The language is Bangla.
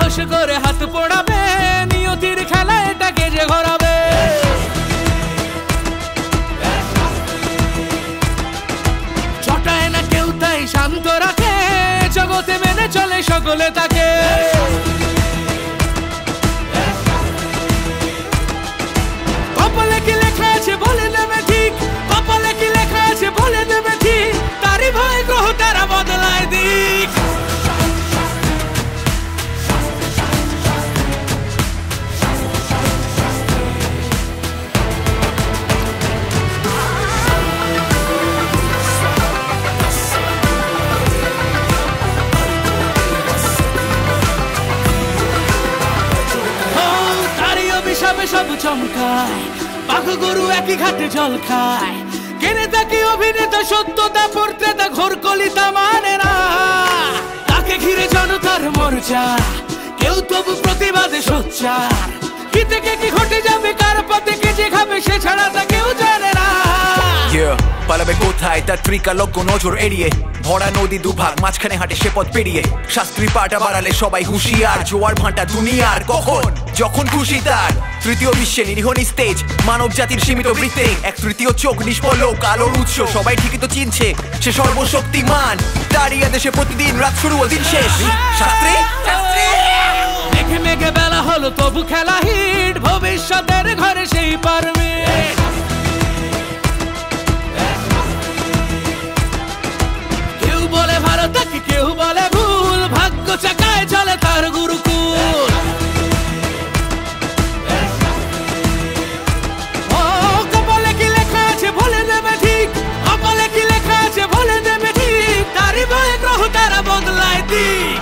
সাহস করে হাত পোড়াবে, নিয়তির খেলা এটাকে যে ঘোরাবে। চটায় না কেউ তাই শান্ত রাখে, জগতে মেনে চলে সকলে তাকে। কপালে কি লেখা আছে বলে দেবে ঠিক, কপালে কি লেখা আছে বলে দেবে ঠিক, তারই ভয় গ্রহ তারা বদলায় দিক। সব চমকায়, বাঘ গরু একই ঘাটে জল খায়, কেনে তাকে অভিনেতা সত্যতা পড়তে ঘোর কলিতা মানে না। তাকে ঘিরে জনতার মোর্চা, কেউ তবু প্রতিবাদে সোচ্চার, কি থেকে কি ঘটে যাবে কার পথে কে যে খাবে সে ছাড়া তা কেউ জানে না। পালাবে কোথায় তার ত্রিকালজ্ঞ নজর এড়িয়ে, ভরা নদী দুভাগ মাঝখানে হাঁটে সে পথ পেরিয়ে। শাস্ত্রী পাটা বাড়ালে সবাই হুঁশিয়ার, জোয়ার ভাঁটা দুনিয়ার কখন যখন খুশি তার। তৃতীয় বিশ্বে নিরীহ নিস্তেজ মানব জাতির সীমিত বৃত্তে, এক তৃতীয় চোখ নিষ্পলক আলোর উৎস, সবাই ঠিকই তো চিনছে সে সর্বশক্তিমান। তারই দেশে প্রতিদিন রাত শুরু ও দিন শেষ। শাস্ত্রী মেঘে মেঘে বেলা হলো তবু খেলা হিট, ভবিষ্যতের ঘরে সেই পারবে। কেউ বলে ভারত কেউ বলে ভুল, ভাগ্য চাকায় চলে তার গুরুকুল। ও কপালে কি লেখা আছে বলে দেবে ঠিক, কপালে কি লেখা আছে বলে দেবে ঠিক, তারই ভয়ে গ্রহ তারা বদলায় দিক।